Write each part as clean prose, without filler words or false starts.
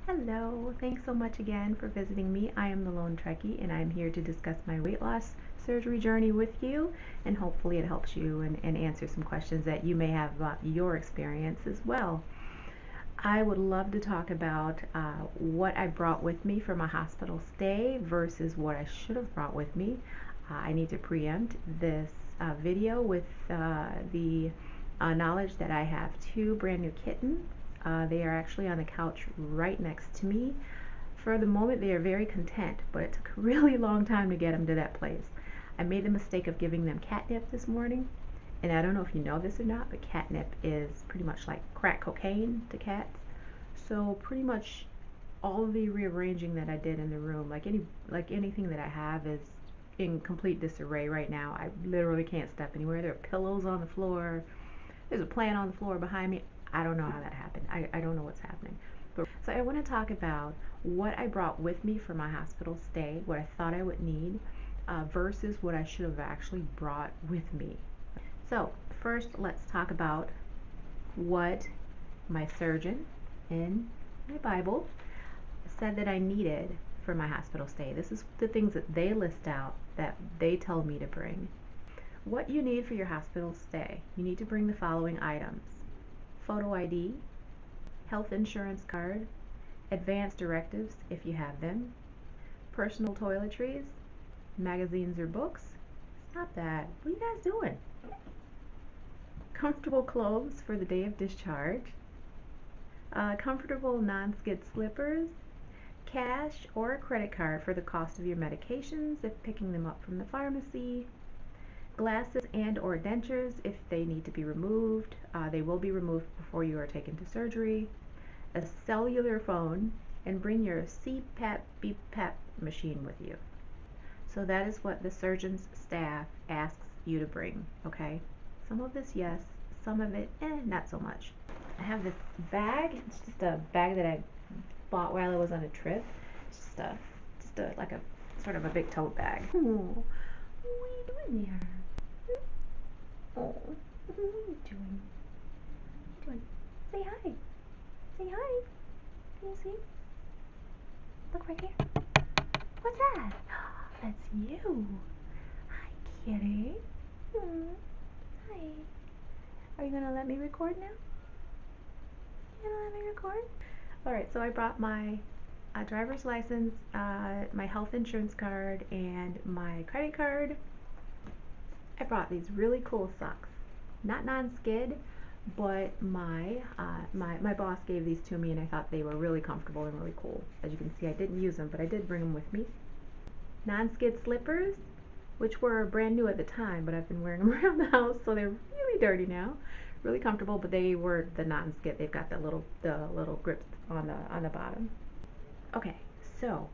Hello, thanks so much again for visiting me. I am the Lone Trekkie and I'm here to discuss my weight loss surgery journey with you, and hopefully it helps you and answer some questions that you may have about your experience as well. I would love to talk about what I brought with me for my hospital stay versus what I should have brought with me. I need to preempt this video with the knowledge that I have two brand new kittens. They are actually on the couch right next to me. For the moment, they are very content, but it took a really long time to get them to that place. I made the mistake of giving them catnip this morning, and I don't know if you know this or not, but catnip is pretty much like crack cocaine to cats. So pretty much all of the rearranging that I did in the room, like anything that I have, is in complete disarray right now. I literally can't step anywhere. There are pillows on the floor. There's a plant on the floor behind me. I don't know how that happened. I don't know what's happening. So I want to talk about what I brought with me for my hospital stay, what I thought I would need, versus what I should have actually brought with me. So first, let's talk about what my surgeon in my Bible said that I needed for my hospital stay. This is the things that they list out that they tell me to bring. What you need for your hospital stay: you need to bring the following items: photo ID, health insurance card, advance directives if you have them, personal toiletries, magazines or books. Stop that. What are you guys doing? Comfortable clothes for the day of discharge, comfortable non-skid slippers, cash or a credit card for the cost of your medications if picking them up from the pharmacy, glasses and or dentures if they need to be removed. They will be removed before you are taken to surgery. A cellular phone, and bring your CPAP BPAP machine with you. So that is what the surgeon's staff asks you to bring, okay? Some of this, yes. Some of it, not so much. I have this bag. It's just a bag that I bought while I was on a trip. It's just a like a sort of a big tote bag. Oh, what are you doing there? Oh, what are you doing? What are you doing? Say hi. Say hi. Can you see? Look right here. What's that? That's you. Hi, kitty. Hi. Are you gonna let me record now? You gonna let me record? Alright, so I brought my driver's license, my health insurance card, and my credit card. I brought these really cool socks. Not non-skid, but my boss gave these to me and I thought they were really comfortable and really cool. As you can see, I didn't use them, but I did bring them with me. Non-skid slippers, which were brand new at the time, but I've been wearing them around the house, so they're really dirty now. Really comfortable, but they were the non-skid. They've got the little grips on the bottom. Okay, so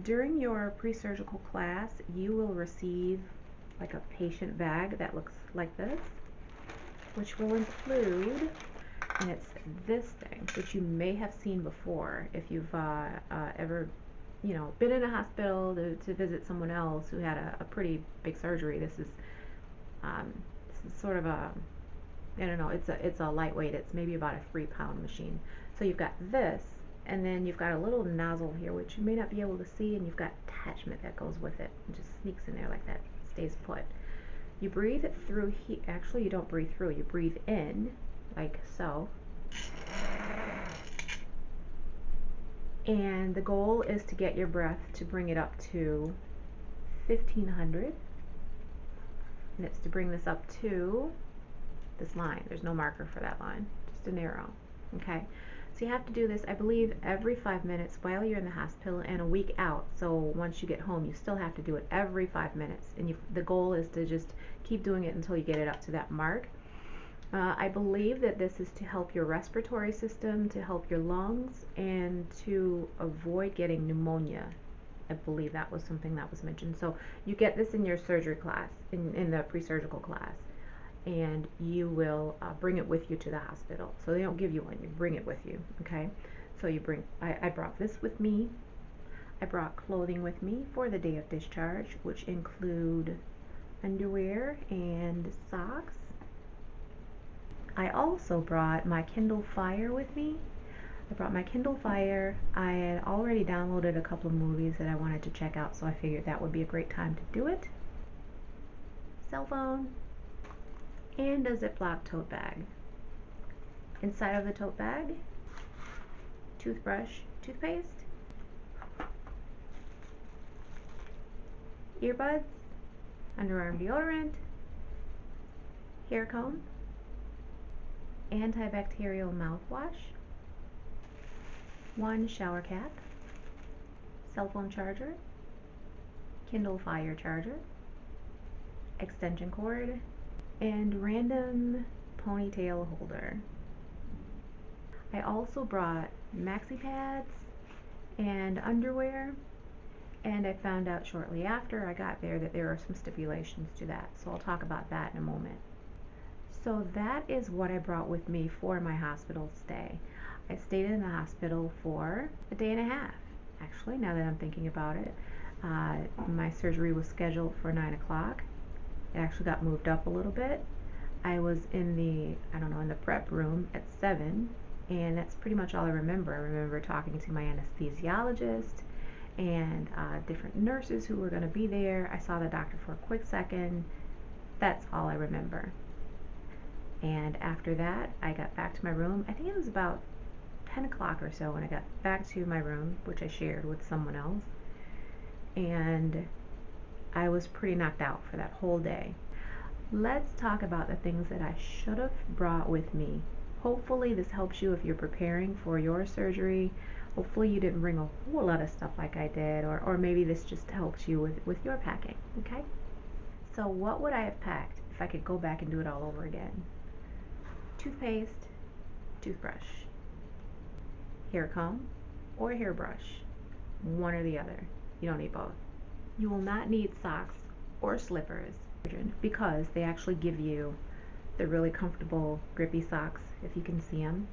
during your pre-surgical class, you will receive like a patient bag that looks like this, which will include, and it's this thing, which you may have seen before if you've ever been in a hospital to visit someone else who had a pretty big surgery. This is sort of a, I don't know, it's a lightweight. It's maybe about a 3-pound machine. So you've got this, and then you've got a little nozzle here, which you may not be able to see, and you've got attachment that goes with it. It just sneaks in there like that, stays put. You breathe it through here. Actually, you don't breathe through. You breathe in, like so. And the goal is to get your breath to bring it up to 1500. And it's to bring this up to this line. There's no marker for that line, just an arrow. Okay, so you have to do this, I believe, every 5 minutes while you're in the hospital and a week out. So once you get home, you still have to do it every 5 minutes, and the goal is to just keep doing it until you get it up to that mark. I believe that this is to help your respiratory system, to help your lungs, and to avoid getting pneumonia. I believe that was something that was mentioned. So you get this in your surgery class, in the pre-surgical class, and you will bring it with you to the hospital. So they don't give you one, you bring it with you, okay? So you bring, I brought this with me. I brought clothing with me for the day of discharge, which include underwear and socks. I also brought my Kindle Fire with me. I brought my Kindle Fire. I had already downloaded a couple of movies that I wanted to check out, so I figured that would be a great time to do it. Cell phone and a Ziploc tote bag. Inside of the tote bag, toothbrush, toothpaste, earbuds, underarm deodorant, hair comb, antibacterial mouthwash, one shower cap, cell phone charger, Kindle Fire charger, extension cord, and random ponytail holder. I also brought maxi pads and underwear, and I found out shortly after I got there that there are some stipulations to that, so I'll talk about that in a moment. So that is what I brought with me for my hospital stay. I stayed in the hospital for a day and a half, actually, now that I'm thinking about it. My surgery was scheduled for 9 o'clock. It actually got moved up a little bit. I was in the prep room at 7, and that's pretty much all I remember. I remember talking to my anesthesiologist and different nurses who were going to be there. I saw the doctor for a quick second. That's all I remember. And after that, I got back to my room. I think it was about 10 o'clock or so when I got back to my room, which I shared with someone else. And I was pretty knocked out for that whole day. Let's talk about the things that I should have brought with me. Hopefully this helps you if you're preparing for your surgery. Hopefully you didn't bring a whole lot of stuff like I did, or maybe this just helps you with your packing, okay? So what would I have packed if I could go back and do it all over again? Toothpaste, toothbrush, hair comb, or hairbrush. One or the other. You don't need both. You will not need socks or slippers because they actually give you the really comfortable grippy socks, if you can see them.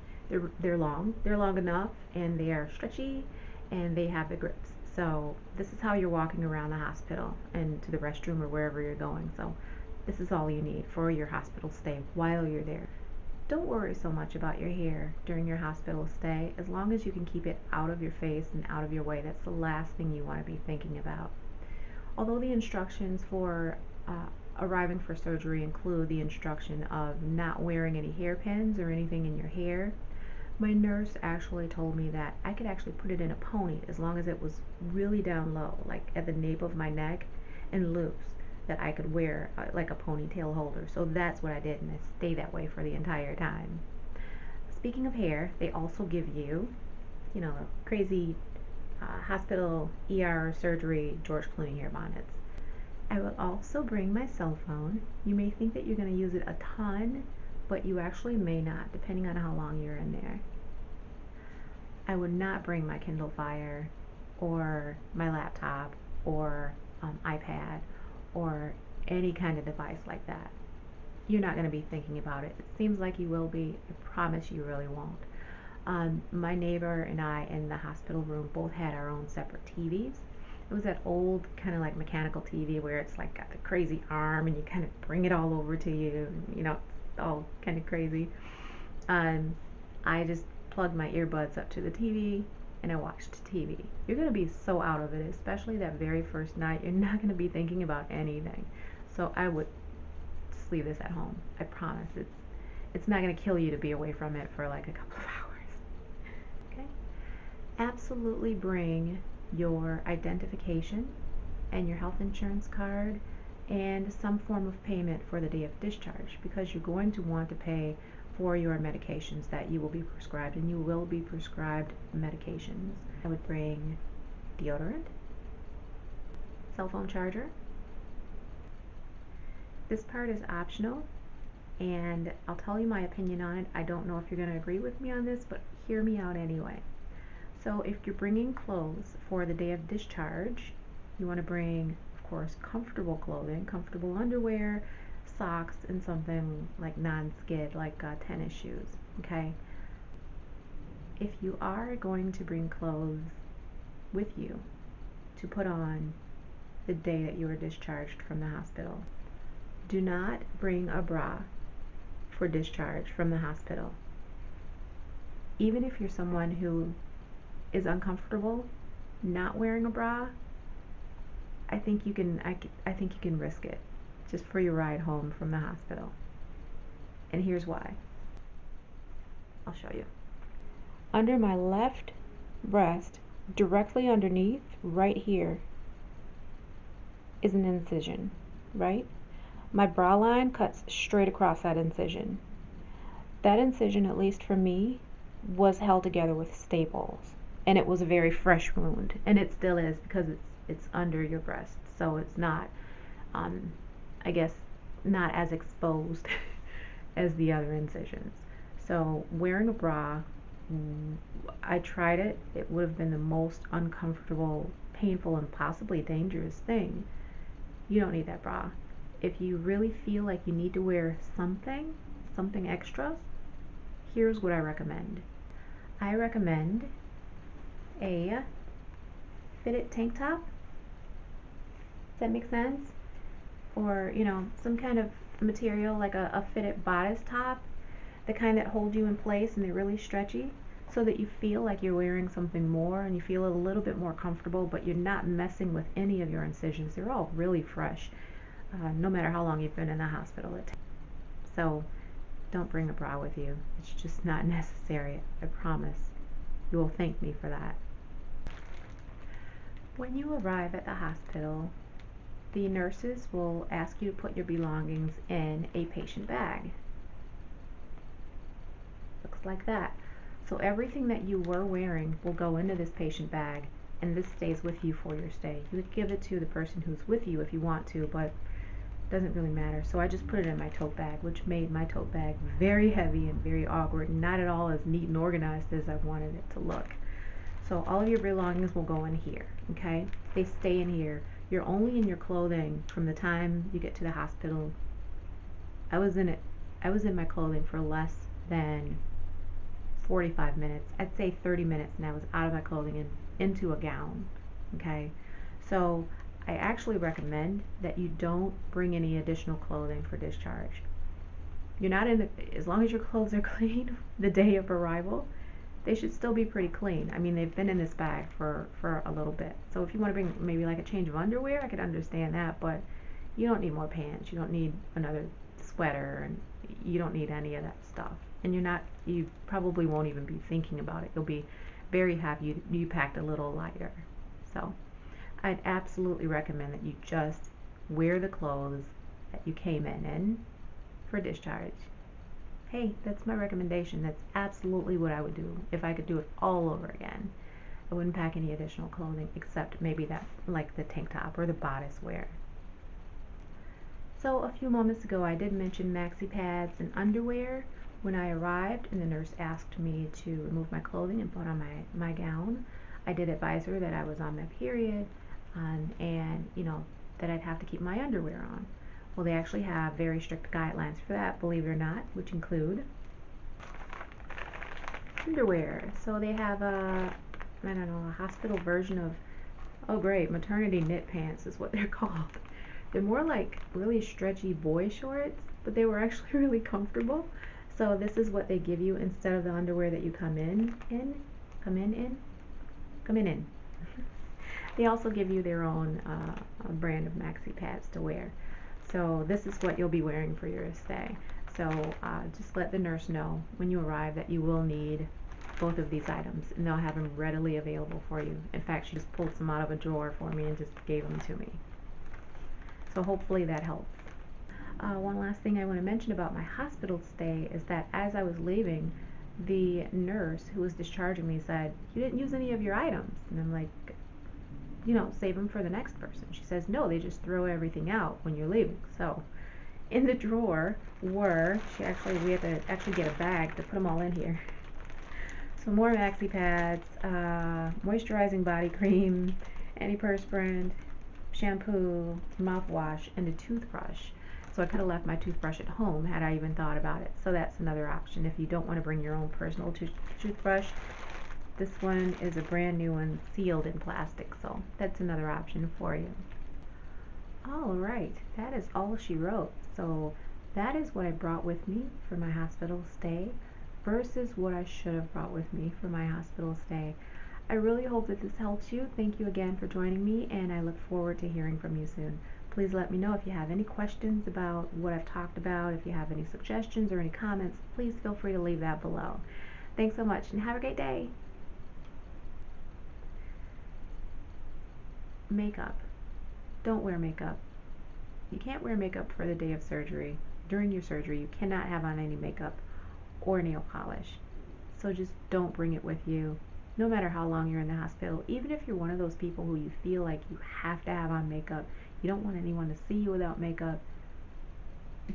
They're long enough, and they are stretchy, and they have the grips. So this is how you're walking around the hospital and to the restroom or wherever you're going. So this is all you need for your hospital stay while you're there. Don't worry so much about your hair during your hospital stay. As long as you can keep it out of your face and out of your way, that's the last thing you want to be thinking about. Although the instructions for arriving for surgery include the instruction of not wearing any hairpins or anything in your hair, my nurse actually told me that I could actually put it in a pony as long as it was really down low, like at the nape of my neck, and loose, that I could wear like a ponytail holder. So that's what I did, and I stayed that way for the entire time. Speaking of hair, they also give you, crazy hospital, ER, surgery, George Clooney hair bonnets. I will also bring my cell phone. You may think that you're going to use it a ton, but you actually may not, depending on how long you're in there. I would not bring my Kindle Fire or my laptop or iPad or any kind of device like that. You're not going to be thinking about it. It seems like you will be. I promise you really won't. My neighbor and I in the hospital room both had our own separate TVs. It was that old kind of like mechanical TV where it's like got the crazy arm and you kind of bring it all over to you, it's all kind of crazy. I just plugged my earbuds up to the TV and I watched TV. You're going to be so out of it, especially that very first night. You're not going to be thinking about anything. So I would just leave this at home. I promise. It's not going to kill you to be away from it for like a couple of hours. Okay? Absolutely bring your identification and your health insurance card and some form of payment for the day of discharge, because you're going to want to pay for your medications that you will be prescribed, and you will be prescribed medications. I would bring deodorant, cell phone charger. This part is optional, and I'll tell you my opinion on it. I don't know if you're going to agree with me on this, but hear me out anyway. So if you're bringing clothes for the day of discharge, you want to bring, of course, comfortable clothing, comfortable underwear, socks, and something like non-skid, like tennis shoes, okay? If you are going to bring clothes with you to put on the day that you are discharged from the hospital, do not bring a bra for discharge from the hospital. even if you're someone who is uncomfortable not wearing a bra, I think you can risk it just for your ride home from the hospital. And here's why. I'll show you. Under my left breast, directly underneath, right here, is an incision, right? My bra line cuts straight across that incision. That incision, at least for me, was held together with staples. And it was a very fresh wound. And it still is, because it's under your breast. So it's not, I guess, not as exposed as the other incisions. So wearing a bra, I tried it. It would have been the most uncomfortable, painful, and possibly dangerous thing. You don't need that bra. If you really feel like you need to wear something extra, here's what I recommend. I recommend a fitted tank top. Does that make sense? Or, some kind of material like a fitted bodice top, the kind that holds you in place and they're really stretchy, so that you feel like you're wearing something more and you feel a little bit more comfortable, but you're not messing with any of your incisions. They're all really fresh, no matter how long you've been in the hospital. So don't bring a bra with you. It's just not necessary. I promise. You will thank me for that. When you arrive at the hospital, the nurses will ask you to put your belongings in a patient bag. Looks like that. So everything that you were wearing will go into this patient bag, and this stays with you for your stay. You would give it to the person who's with you if you want to, but it doesn't really matter. So I just put it in my tote bag, which made my tote bag very heavy and very awkward, and not at all as neat and organized as I wanted it to look. So all of your belongings will go in here, okay? They stay in here. You're only in your clothing from the time you get to the hospital. I was in my clothing for less than 45 minutes. I'd say 30 minutes, and I was out of my clothing and into a gown, okay? So I actually recommend that you don't bring any additional clothing for discharge. You're not as long as your clothes are clean the day of arrival, they should still be pretty clean. I mean, they've been in this bag for a little bit. So if you want to bring maybe like a change of underwear, I could understand that, but you don't need more pants. You don't need another sweater, and you don't need any of that stuff. And you probably won't even be thinking about it. You'll be very happy you packed a little lighter. So I'd absolutely recommend that you just wear the clothes that you came in for discharge. Hey, that's my recommendation. That's absolutely what I would do if I could do it all over again. I wouldn't pack any additional clothing except maybe that, like the tank top or the bodice wear. So a few moments ago I did mention maxi pads and underwear. When I arrived and the nurse asked me to remove my clothing and put on my gown, I did advise her that I was on my period, and that I'd have to keep my underwear on. Well, they actually have very strict guidelines for that, believe it or not, which include underwear. So they have a hospital version of, oh great, maternity knit pants is what they're called. They're more like really stretchy boy shorts, but they were actually really comfortable. So this is what they give you instead of the underwear that you come in. They also give you their own brand of maxi pads to wear. So this is what you'll be wearing for your stay. So just let the nurse know when you arrive that you will need both of these items, and they'll have them readily available for you. In fact, she just pulled some out of a drawer for me and just gave them to me. So hopefully that helps. One last thing I want to mention about my hospital stay is that as I was leaving, the nurse who was discharging me said, "You didn't use any of your items." And I'm like, save them for the next person. She says, "No, they just throw everything out when you're leaving." So in the drawer were, we had to actually get a bag to put them all in here. So more maxi pads, moisturizing body cream, antiperspirant, shampoo, mouthwash, and a toothbrush. So I could have left my toothbrush at home had I even thought about it. So that's another option if you don't want to bring your own personal toothbrush. This one is a brand new one, sealed in plastic, so that's another option for you. Alright, that is all she wrote. So that is what I brought with me for my hospital stay. versus what I should have brought with me for my hospital stay. I really hope that this helps you. Thank you again for joining me, and I look forward to hearing from you soon. Please let me know if you have any questions about what I've talked about. If you have any suggestions or any comments, please feel free to leave that below. Thanks so much, and have a great day. Makeup. Don't wear makeup. You can't wear makeup for the day of surgery. During your surgery, you cannot have on any makeup or nail polish. So just don't bring it with you, no matter how long you're in the hospital. Even if you're one of those people who you feel like you have to have on makeup, you don't want anyone to see you without makeup,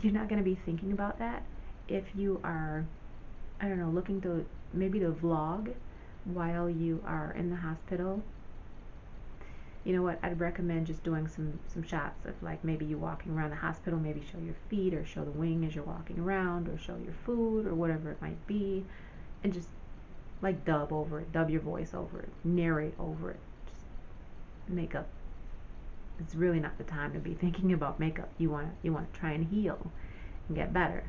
you're not going to be thinking about that. If you are, I don't know, looking to maybe to vlog while you are in the hospital, you know what, I'd recommend just doing some shots of like maybe you walking around the hospital, maybe show your feet or show the wing as you're walking around, or show your food or whatever it might be, and just like dub over it, dub your voice over it, narrate over it. Just makeup. It's really not the time to be thinking about makeup. You want to try and heal and get better.